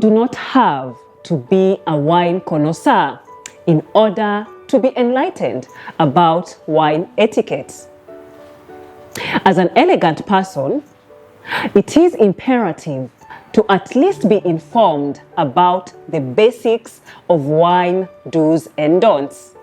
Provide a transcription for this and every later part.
do not have to be a wine connoisseur in order to be enlightened about wine etiquette. As an elegant person, it is imperative to at least be informed about the basics of wine do's and don'ts.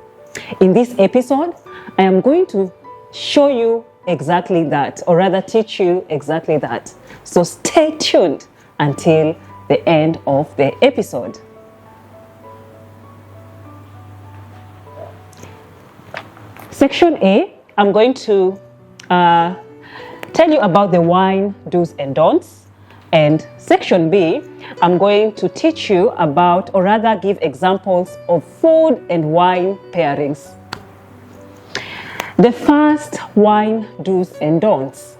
In this episode, I am going to show you exactly that, or rather teach you exactly that. So stay tuned until the end of the episode. Section A, I'm going to tell you about the wine do's and don'ts. And section B, I'm going to teach you about, or rather give examples of food and wine pairings. The first wine do's and don'ts.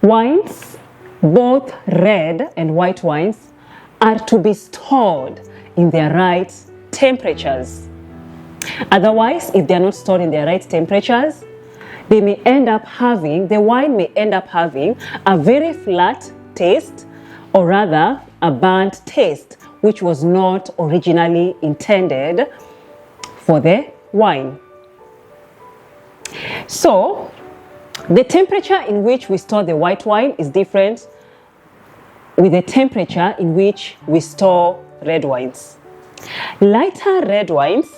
Wines, both red and white wines, are to be stored in their right temperatures. Otherwise, if they are not stored in their right temperatures, the wine may end up having a very flat taste, or rather a burnt taste, which was not originally intended for the wine. So, the temperature in which we store the white wine is different with the temperature in which we store red wines. Lighter red wines,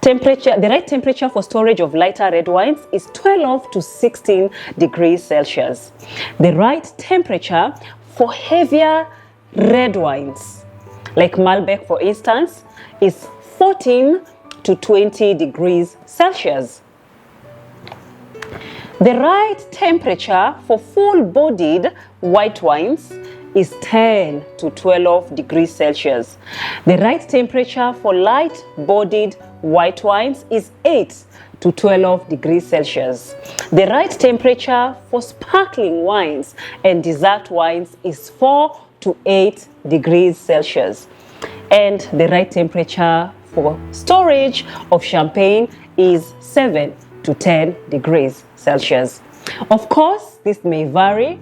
the right temperature for storage of lighter red wines is 12 to 16 degrees Celsius. The right temperature for heavier red wines, like Malbec for instance, is 14 to 20 degrees Celsius. The right temperature for full-bodied white wines is 10 to 12 degrees Celsius. The right temperature for light-bodied white wines is 8 to 12 degrees Celsius. The right temperature for sparkling wines and dessert wines is 4 to 8 degrees Celsius. And the right temperature for storage of champagne is 7 to 10 degrees Celsius. Of course, this may vary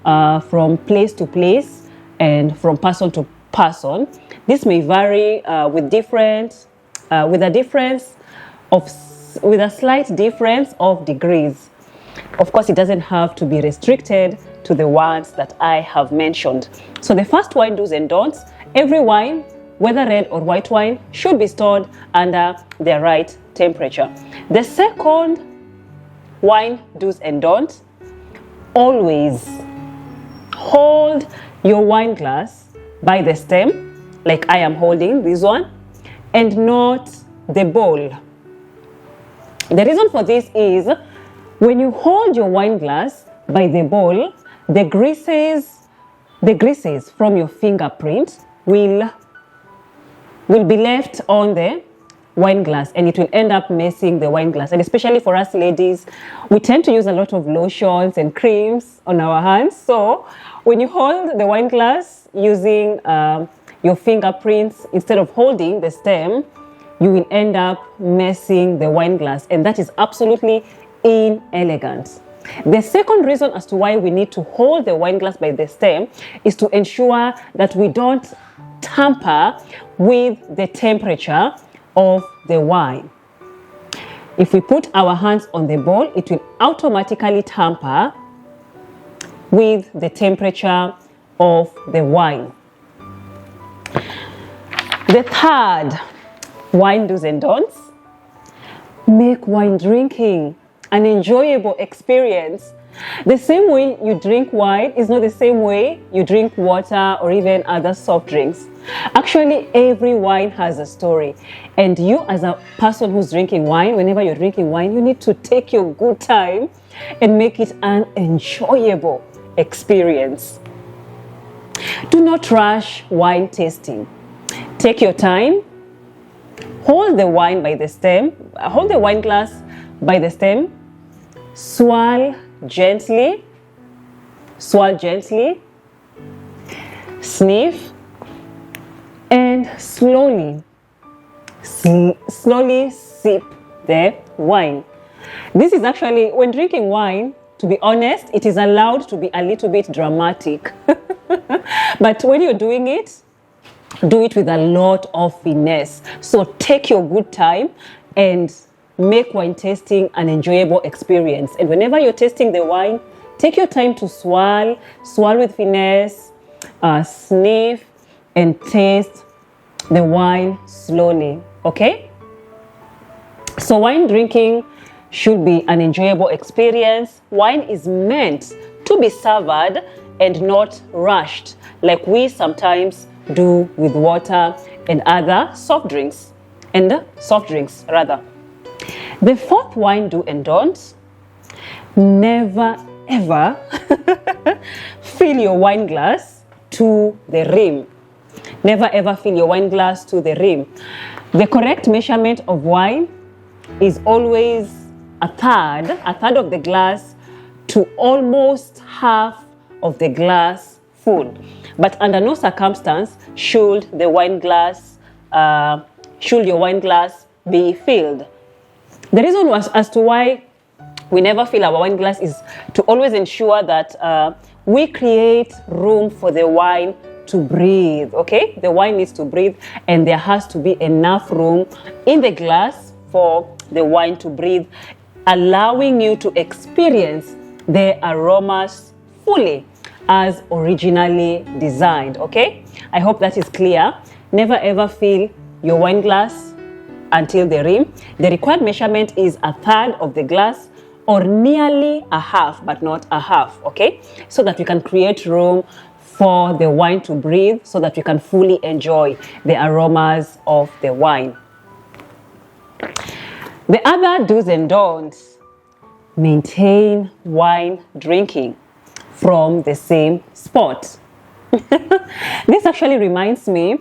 from place to place and from person to person. This may vary with a slight difference of degrees. Of course, it doesn't have to be restricted to the ones that I have mentioned. So the first wine do's and don'ts: every wine, whether red or white wine, should be stored under their right temperature. The second wine do's and don'ts: always hold your wine glass by the stem, like I am holding this one, and not the bowl. The reason for this is when you hold your wine glass by the bowl, the greases from your fingerprint will be left on the wine glass, and it will end up messing the wine glass. And especially for us ladies, we tend to use a lot of lotions and creams on our hands. So when you hold the wine glass using your fingerprints instead of holding the stem, you will end up messing the wine glass, and that is absolutely inelegant. The second reason as to why we need to hold the wine glass by the stem is to ensure that we don't tamper with the temperature of the wine. If we put our hands on the bowl, it will automatically tamper with the temperature of the wine. The third wine do's and don'ts: make wine drinking an enjoyable experience. The same way you drink wine is not the same way you drink water or even other soft drinks. Actually, every wine has a story. And you, as a person who's drinking wine, whenever you're drinking wine, you need to take your good time and make it an enjoyable experience. Do not rush wine tasting. Take your time. Hold the wine by the stem. Hold the wine glass by the stem. Swirl gently. Sniff. And slowly sip the wine. This is actually, when drinking wine, to be honest, it is allowed to be a little bit dramatic. But when you're doing it, do it with a lot of finesse. So take your good time and make wine tasting an enjoyable experience. And whenever you're tasting the wine, take your time to swirl with finesse, sniff and taste the wine slowly, okay? So wine drinking should be an enjoyable experience. Wine is meant to be savored and not rushed, like we sometimes do with water and other soft drinks, rather. The fourth wine do and don't: never ever fill your wine glass to the rim. Never ever fill your wine glass to the rim. The correct measurement of wine is always a third of the glass to almost half of the glass full. But under no circumstance should your wine glass be filled. The reason as to why we never fill our wine glass is to always ensure that we create room for the wine to breathe, okay? The wine needs to breathe, and there has to be enough room in the glass for the wine to breathe, allowing you to experience the aromas fully as originally designed, okay? I hope that is clear. Never ever fill your wine glass until the rim. The required measurement is a third of the glass, or nearly a half, but not a half, okay? So that we can create room for the wine to breathe, so that we can fully enjoy the aromas of the wine. The other do's and don'ts: maintain wine drinking from the same spot. This actually reminds me,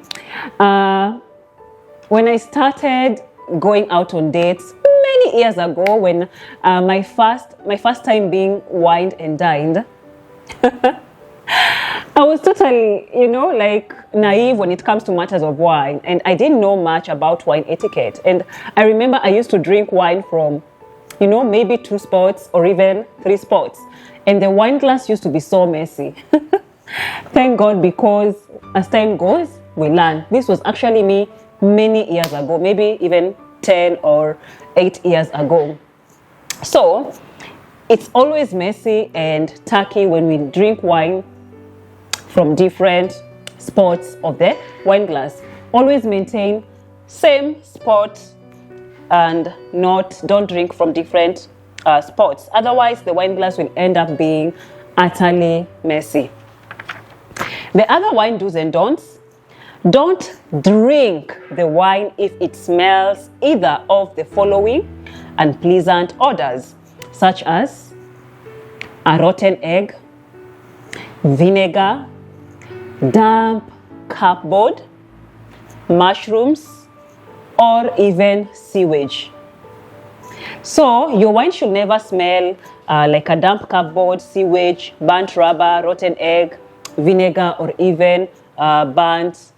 when I started going out on dates many years ago, when my first time being wined and dined. I was totally, like naive when it comes to matters of wine, and I didn't know much about wine etiquette. And I remember I used to drink wine from, maybe 2 spots or even 3 spots, and the wine glass used to be so messy. Thank God, because as time goes, we learn. This was actually me many years ago, maybe even 10 or 8 years ago. So it's always messy and tacky when we drink wine from different spots of the wine glass. Always maintain same spot and don't drink from different spots. Otherwise, the wine glass will end up being utterly messy. The other wine do's and don'ts: don't drink the wine if it smells either of the following unpleasant odors, such as a rotten egg, vinegar, damp cupboard, mushrooms, or even sewage. So your wine should never smell like a damp cupboard, sewage, burnt rubber, rotten egg, vinegar, or even burnt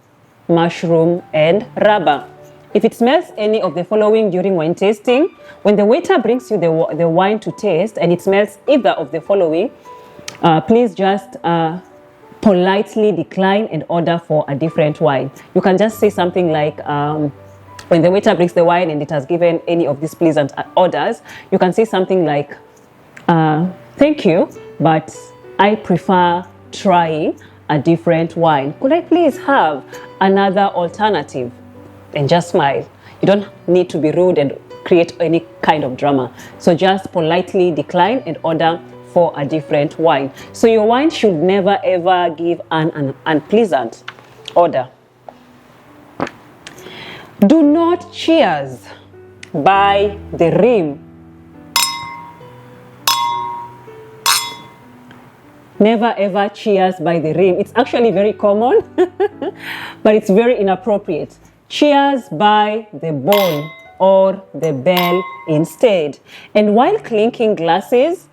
mushroom and rubber. If it smells any of the following during wine tasting, when the waiter brings you the wine to taste and it smells either of the following, please just politely decline and order for a different wine. You can just say something like, when the waiter brings the wine and it has given any of these pleasant orders, you can say something like, thank you, but I prefer trying a different wine. Could I please have another alternative? And just smile. You don't need to be rude and create any kind of drama. So just politely decline and order for a different wine. So your wine should never ever give an unpleasant odor. Do not cheers by the rim. Never ever cheers by the rim. It's actually very common, but it's very inappropriate. Cheers by the bowl or the bell instead. And while clinking glasses,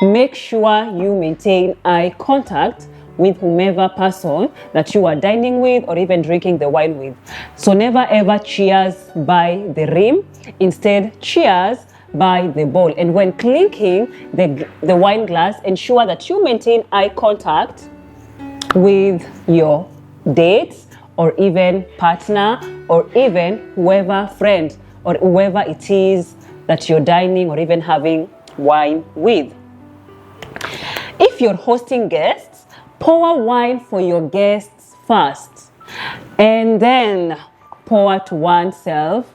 make sure you maintain eye contact with whomever person that you are dining with or even drinking the wine with. So never ever cheers by the rim. Instead, cheers by the bowl. And when clinking the wine glass, ensure that you maintain eye contact with your dates or even partner or even whoever friend or whoever it is that you're dining or even having wine with. If you're hosting guests, pour wine for your guests first and then pour to oneself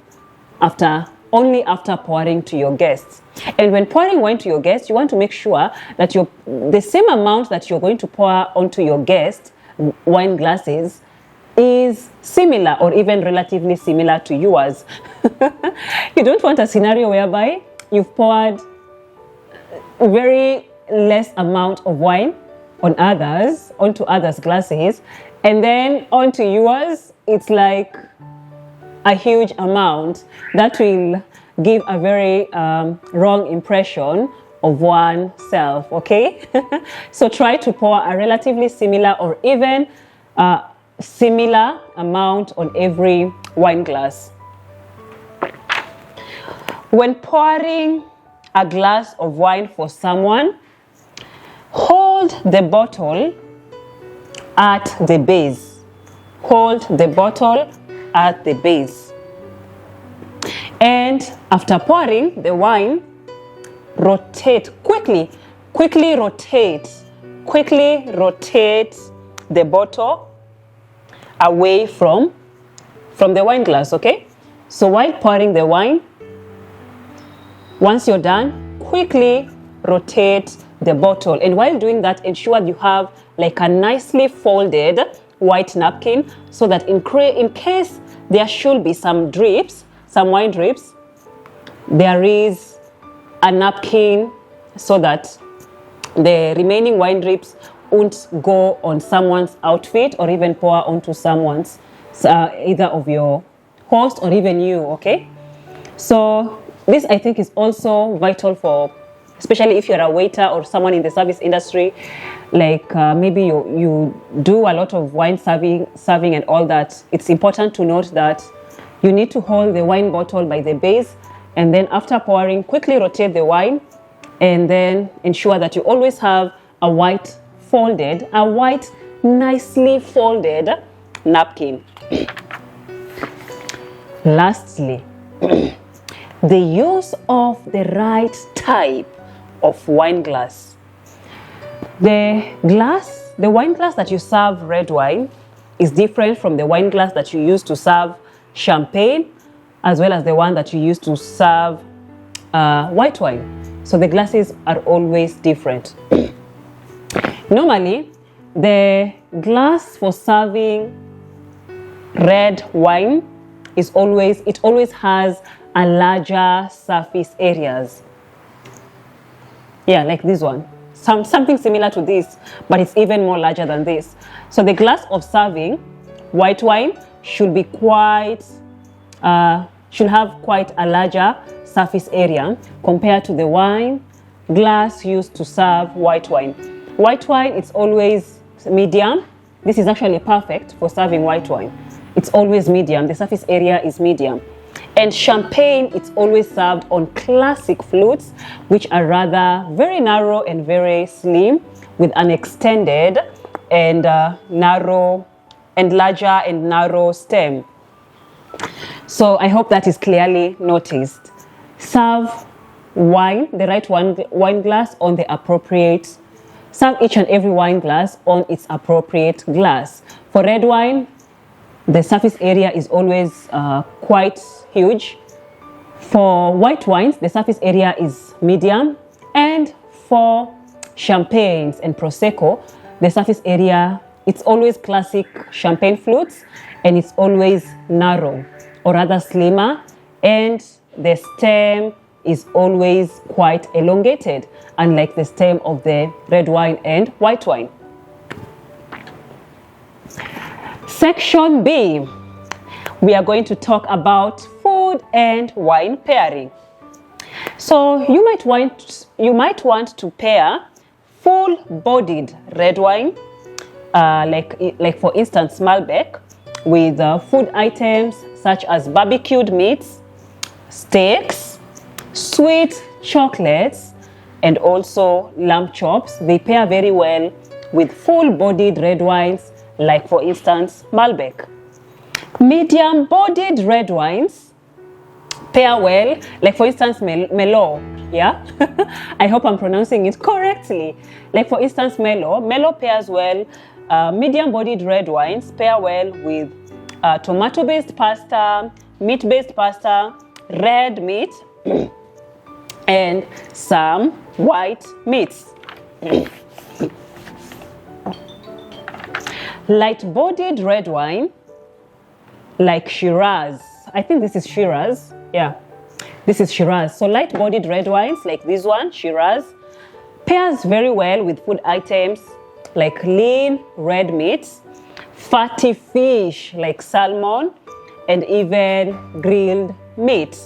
only after pouring to your guests. And when pouring wine to your guests, you want to make sure that the same amount that you're going to pour onto your guests' wine glasses is similar or even relatively similar to yours. You don't want a scenario whereby you've poured very less amount of wine onto others' glasses, and then onto yours it's like a huge amount. That will give a very wrong impression of oneself, okay? So try to pour a relatively similar or even similar amount on every wine glass. When pouring a glass of wine for someone, hold the bottle at the base. Hold the bottle at the base. And after pouring the wine, rotate quickly rotate the bottle away from the wine glass, okay? So while pouring the wine, once you're done, quickly rotate the bottle. And while doing that, ensure you have like a nicely folded white napkin so that in case there should be some wine drips, there is a napkin so that the remaining wine drips won't go on someone's outfit or even pour onto someone's, either of your host or even you, okay? So this, I think, is also vital for, especially if you're a waiter or someone in the service industry, like maybe you do a lot of wine serving and all that. It's important to note that you need to hold the wine bottle by the base, and then after pouring, quickly rotate the wine, and then ensure that you always have a white nicely folded napkin. Lastly, the use of the right type of wine glass. The wine glass that you serve red wine is different from the wine glass that you use to serve champagne, as well as the one that you use to serve white wine. So the glasses are always different. Normally, the glass for serving red wine always has a larger surface areas. Yeah, like this one. Something similar to this, but it's even more larger than this. So the glass of serving white wine should have quite a larger surface area compared to the wine glass used to serve white wine. White wine, it's always medium. This is actually perfect for serving white wine. It's always medium. The surface area is medium. And champagne, it's always served on classic flutes, which are rather very narrow and very slim, with an extended and larger and narrow stem. So I hope that is clearly noticed. Serve the right wine glass on the appropriate. Serve each and every wine glass on its appropriate glass. For red wine, the surface area is always quite huge. For white wines, the surface area is medium. And for champagnes and prosecco, the surface area, it's always classic champagne flutes, and it's always narrow or rather slimmer, and the stem is always quite elongated, unlike the stem of the red wine and white wine. Section B, we are going to talk about food and wine pairing. So you might want to pair full-bodied red wine, like for instance Malbec, with food items such as barbecued meats, steaks, Sweet chocolates and also lamb chops, they pair very well with full-bodied red wines, like for instance, Malbec. Medium-bodied red wines pair well, like for instance, Merlot, yeah? I hope I'm pronouncing it correctly. Like for instance, Merlot pairs well. Medium-bodied red wines pair well with tomato-based pasta, meat-based pasta, red meat, and some white meats. Light-bodied red wine, like Shiraz. I think this is Shiraz. Yeah, this is Shiraz. So light-bodied red wines like this one, Shiraz, pairs very well with food items like lean red meats, fatty fish like salmon, and even grilled meat.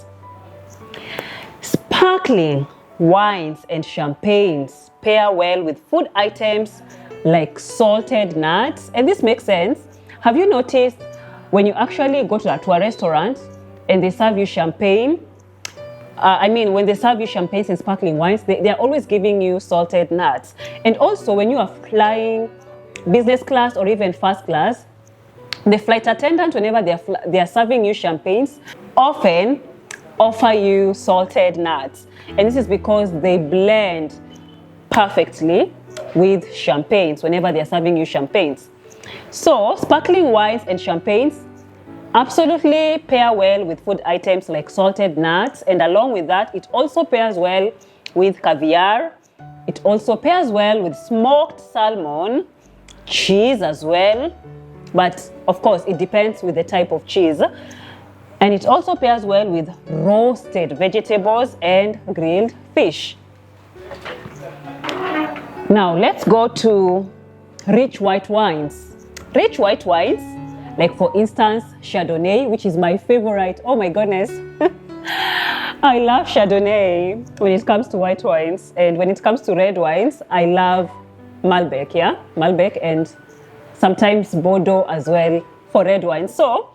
Sparkling wines and champagnes pair well with food items like salted nuts. And this makes sense. Have you noticed when you actually go to a restaurant and they serve you champagne, when they serve you champagnes and sparkling wines, they are always giving you salted nuts. And also when you are flying business class or even first class, the flight attendant, whenever they are serving you champagnes, often offer you salted nuts. And this is because they blend perfectly with champagnes whenever they are serving you champagnes. So sparkling wines and champagnes absolutely pair well with food items like salted nuts, and along with that, it also pairs well with caviar. It also pairs well with smoked salmon, cheese as well, but of course it depends with the type of cheese. And it also pairs well with roasted vegetables and grilled fish. Now let's go to rich white wines. Rich white wines, like for instance, Chardonnay, which is my favorite. Oh my goodness. I love Chardonnay when it comes to white wines. And when it comes to red wines, I love Malbec, yeah? Malbec, and sometimes Bordeaux as well for red wine. So,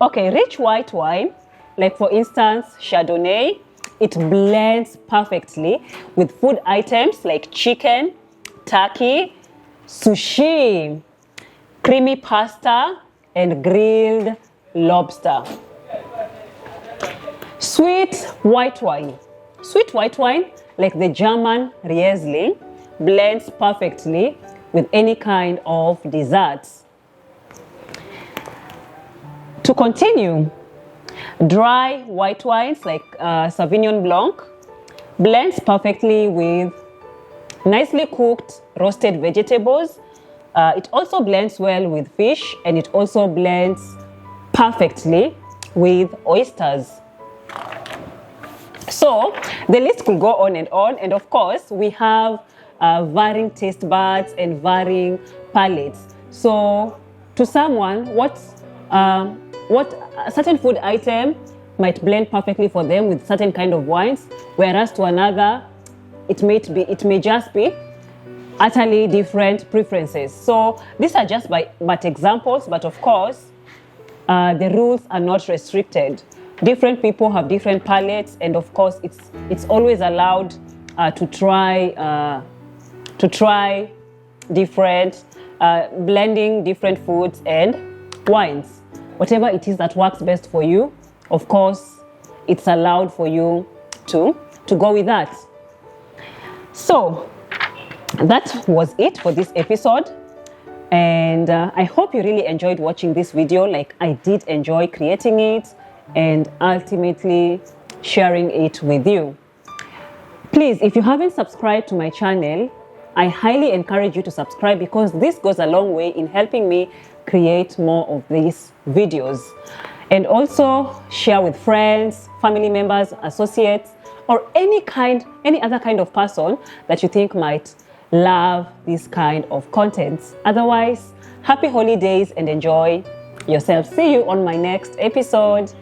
okay, rich white wine, like for instance, Chardonnay, it blends perfectly with food items like chicken, turkey, sushi, creamy pasta, and grilled lobster. Sweet white wine. Sweet white wine, like the German Riesling, blends perfectly with any kind of desserts. To continue, dry white wines like Sauvignon Blanc blends perfectly with nicely cooked roasted vegetables. It also blends well with fish, and it also blends perfectly with oysters. So the list could go on, and of course we have varying taste buds and varying palates. So to someone, what a certain food item might blend perfectly for them with certain kind of wines, whereas to another it may just be utterly different preferences. So these are just but examples, but of course the rules are not restricted. Different people have different palates, and of course it's always allowed to try different blending different foods and wines. Whatever it is that works best for you, of course it's allowed for you to go with that. So that was it for this episode, and I hope you really enjoyed watching this video like I did enjoy creating it and ultimately sharing it with you. Please, if you haven't subscribed to my channel, I highly encourage you to subscribe, because this goes a long way in helping me create more of these videos. And also share with friends, family members, associates, or any other kind of person that you think might love this kind of content. Otherwise, happy holidays and enjoy yourself. See you on my next episode.